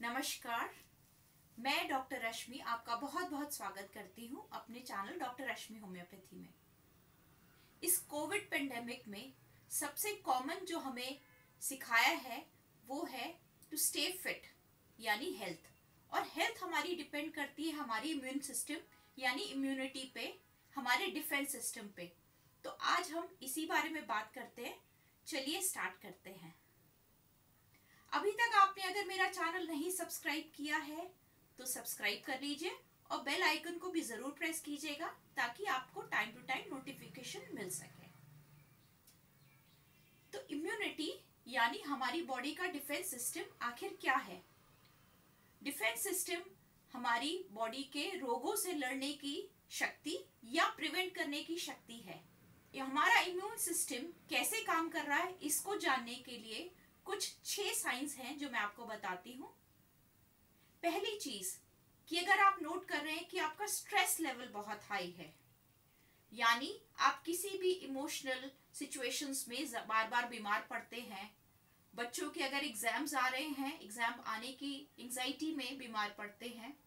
नमस्कार। मैं डॉक्टर रश्मि आपका बहुत बहुत स्वागत करती हूँ अपने चैनल डॉक्टर रश्मि होम्योपैथी में। इस कोविड पेंडेमिक में सबसे कॉमन जो हमें सिखाया है वो है टू स्टे फिट यानी हेल्थ। और हेल्थ हमारी डिपेंड करती है हमारी इम्यून सिस्टम यानी इम्यूनिटी पे, हमारे डिफेंस सिस्टम पे। तो आज हम इसी बारे में बात करते हैं। चलिए स्टार्ट करते हैं। अभी तक आपने अगर मेरा चैनल नहीं सब्सक्राइब किया है तो सब्सक्राइब कर लीजिए और बेल आइकन को भी जरूर प्रेस कीजिएगा ताकि आपको टाइम टू टाइम नोटिफिकेशन मिल सके। तो इम्यूनिटी यानी हमारी बॉडी का डिफेंस सिस्टम आखिर क्या है? डिफेंस सिस्टम हमारी बॉडी के रोगों से लड़ने की शक्ति या प्रिवेंट करने की शक्ति है। ये हमारा इम्यून सिस्टम कैसे काम कर रहा है इसको जानने के लिए कुछ 6 साइंस हैं जो मैं आपको बताती हूँ। पहली चीज कि अगर आप नोट कर रहे हैं कि आपका स्ट्रेस लेवल बहुत हाई है, यानी आप किसी भी इमोशनल सिचुएशंस में बार बार बीमार पड़ते हैं, बच्चों के अगर एग्जाम्स आ रहे हैं, एग्जाम आने की एंजाइटी में बीमार पड़ते हैं,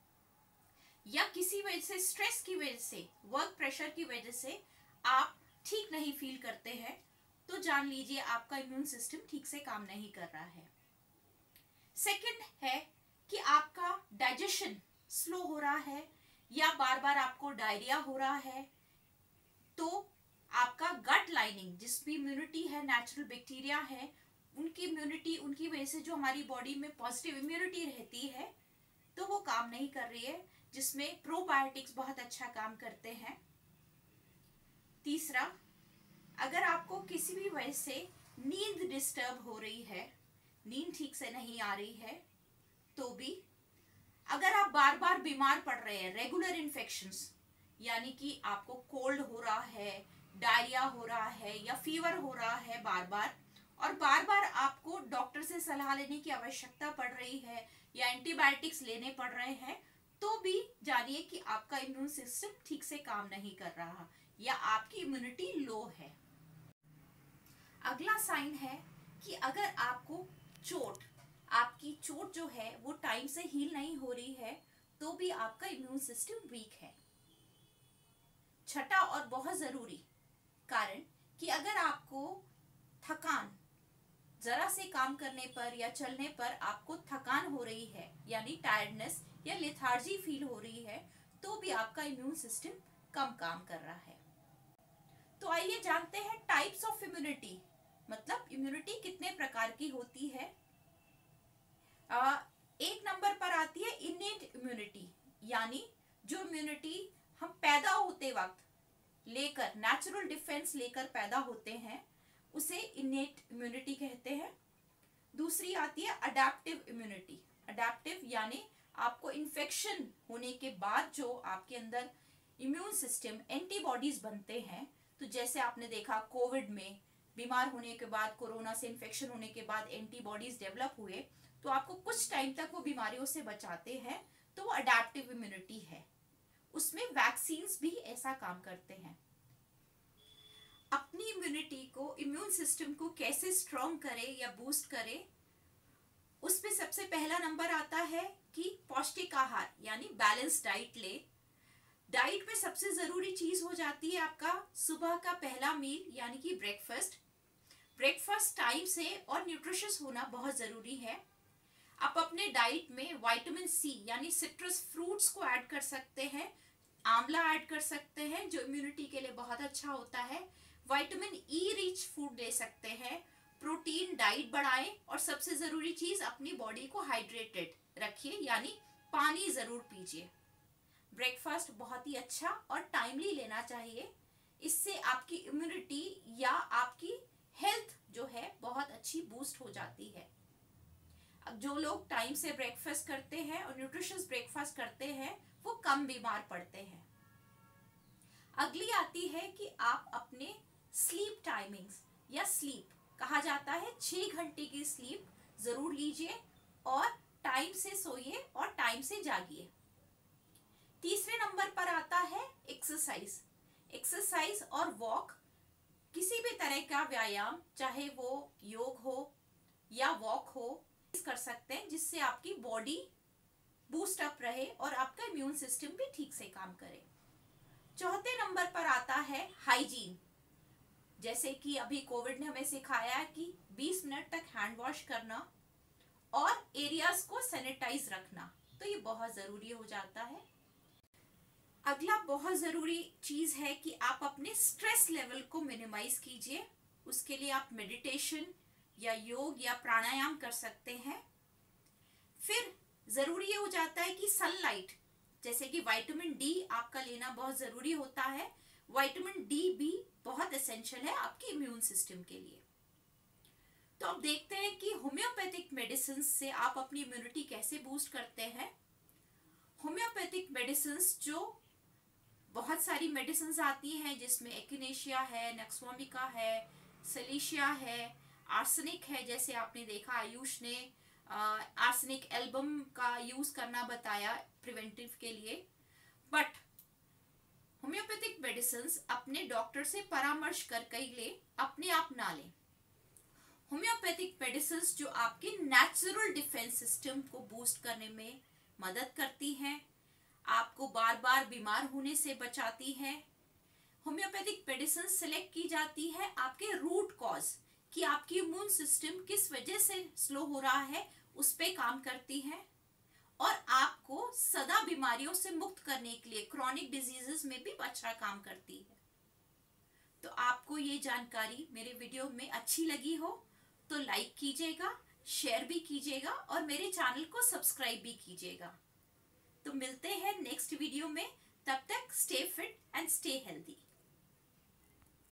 या किसी वजह से स्ट्रेस की वजह से, वर्क प्रेशर की वजह से आप ठीक नहीं फील करते हैं, तो जान लीजिए आपका इम्यून सिस्टम ठीक से काम नहीं कर रहा है। सेकंड है कि आपका डाइजेशन स्लो हो रहा है या बार बार आपको डायरिया हो रहा है, तो आपका गट लाइनिंग जिस भी इम्यूनिटी है, नेचुरल बैक्टीरिया है, उनकी इम्यूनिटी, उनकी वजह से जो हमारी बॉडी में पॉजिटिव इम्यूनिटी रहती है तो वो काम नहीं कर रही है, जिसमें प्रोबायोटिक्स बहुत अच्छा काम करते हैं। तीसरा, अगर आपको किसी भी वजह से नींद डिस्टर्ब हो रही है, नींद ठीक से नहीं आ रही है, तो भी अगर आप बार बार बीमार पड़ रहे हैं, रेगुलर इन्फेक्शंस यानी कि आपको कोल्ड हो रहा है, डायरिया हो रहा है या फीवर हो रहा है बार बार, और बार बार आपको डॉक्टर से सलाह लेने की आवश्यकता पड़ रही है या एंटीबायोटिक्स लेने पड़ रहे हैं, तो भी जानिए कि आपका इम्यून सिस्टम ठीक से काम नहीं कर रहा या आपकी इम्यूनिटी लो है। अगला साइन है कि अगर आपको आपकी चोट जो है वो टाइम से हील नहीं हो रही है, तो भी आपका इम्यून सिस्टम वीक है। छठा और बहुत जरूरी कारण कि अगर आपको थकान, जरा से काम करने पर या चलने पर आपको थकान हो रही है यानी टायर्डनेस या लेथार्जी फील हो रही है, तो भी आपका इम्यून सिस्टम कम काम कर रहा है। तो आइए जानते हैं टाइप्स ऑफ इम्यूनिटी, मतलब इम्यूनिटी कितने प्रकार की होती है। एक नंबर पर आती है इनेट इम्यूनिटी, यानी जो इम्यूनिटी हम पैदा होते वक्त लेकर, नेचुरल डिफेंस लेकर पैदा होते हैं, उसे इनेट इम्यूनिटी कहते हैं। दूसरी आती है अडैप्टिव इम्यूनिटी। अडैप्टिव यानी आपको इन्फेक्शन होने के बाद जो आपके अंदर इम्यून सिस्टम एंटीबॉडीज बनते हैं, तो जैसे आपने देखा कोविड में बीमार होने के बाद, कोरोना से इन्फेक्शन होने के बाद एंटीबॉडीज डेवलप हुए, तो आपको कुछ टाइम तक वो बीमारियों से बचाते हैं, तो वो अडैप्टिव इम्यूनिटी है। उसमें वैक्सीन्स भी ऐसा काम करते हैं। अपनी इम्यूनिटी को, इम्यून सिस्टम को कैसे स्ट्रॉन्ग करे या बूस्ट करे, उस पे सबसे पहला नंबर आता है कि पौष्टिक आहार यानी बैलेंस डाइट ले। डाइट में सबसे जरूरी चीज हो जाती है आपका सुबह का पहला मील यानी कि ब्रेकफास्ट। ब्रेकफास्ट टाइम से और न्यूट्रिशियस होना बहुत जरूरी है। आप अपने डाइट में विटामिन सी यानी सिट्रस फ्रूट्स को ऐड कर सकते हैं, आंवला ऐड कर सकते हैं जो इम्यूनिटी के लिए बहुत अच्छा होता है। विटामिन ई रिच फूड ले सकते हैं। प्रोटीन डाइट बढ़ाएं और सबसे जरूरी चीज अपनी बॉडी को हाइड्रेटेड रखिए, यानी पानी जरूर पीजिए। ब्रेकफास्ट बहुत ही अच्छा और टाइमली लेना चाहिए, इससे आपकी इम्यूनिटी या आपकी हेल्थ जो है बहुत अच्छी बूस्ट हो जाती है। अब जो लोग टाइम से ब्रेकफास्ट करते हैं और न्यूट्रिशियस ब्रेकफास्ट करते हैं वो कम बीमार पड़ते हैं। अगली आती है कि आप अपने स्लीप टाइमिंग्स या स्लीप कहा जाता है 6 घंटे की स्लीप जरूर लीजिए और टाइम से सोइए और टाइम से जागिए। तीसरे नंबर पर आता है एक्सरसाइज। एक्सरसाइज और वॉक, किसी भी तरह का व्यायाम, चाहे वो योग हो या वॉक हो कर सकते हैं, जिससे आपकी बॉडी बूस्ट अप रहे और आपका इम्यून सिस्टम भी ठीक से काम करे। चौथे नंबर पर आता है हाइजीन। जैसे कि अभी कोविड ने हमें सिखाया कि 20 मिनट तक हैंड वॉश करना और एरियाज को सैनिटाइज रखना, तो ये बहुत जरूरी हो जाता है। अगला बहुत जरूरी चीज है कि आप अपने स्ट्रेस लेवल को मिनिमाइज कीजिए। उसके लिए आप मेडिटेशन या योग या प्राणायाम कर सकते हैं। फिर जरूरी ये हो जाता है कि सनलाइट, जैसे कि विटामिन डी आपका लेना बहुत जरूरी होता है। विटामिन डी भी बहुत एसेंशियल है आपके इम्यून सिस्टम के लिए। तो अब देखते हैं कि होम्योपैथिक मेडिसिन से आप अपनी इम्यूनिटी कैसे बूस्ट करते हैं। होम्योपैथिक मेडिसिन जो बहुत सारी मेडिसिन आती हैं, जिसमें एक्विनेशिया है, नेक्सोमिका है, सेलिशिया है, आर्सेनिक है। जैसे आपने देखा आयुष ने आर्सेनिक एल्बम का यूज करना बताया प्रिवेंटिव के लिए। बट होम्योपैथिक मेडिसिन अपने डॉक्टर से परामर्श करके ले, अपने आप ना लें। होम्योपैथिक मेडिसिन जो आपके नेचुरल डिफेंस सिस्टम को बूस्ट करने में मदद करती हैं, आपको बार बार बीमार होने से बचाती है। होम्योपैथिक मेडिसिन सिलेक्ट की जाती है आपके रूट कॉज, कि आपकी इम्यून सिस्टम किस वजह से स्लो हो रहा है, उस पे काम करती है और आपको सदा बीमारियों से मुक्त करने के लिए, क्रॉनिक डिजीजेस में भी अच्छा काम करती है। तो आपको ये जानकारी मेरे वीडियो में अच्छी लगी हो तो लाइक कीजिएगा, शेयर भी कीजिएगा और मेरे चैनल को सब्सक्राइब भी कीजिएगा। तो मिलते हैं नेक्स्ट वीडियो में, तब तक stay fit and stay healthy.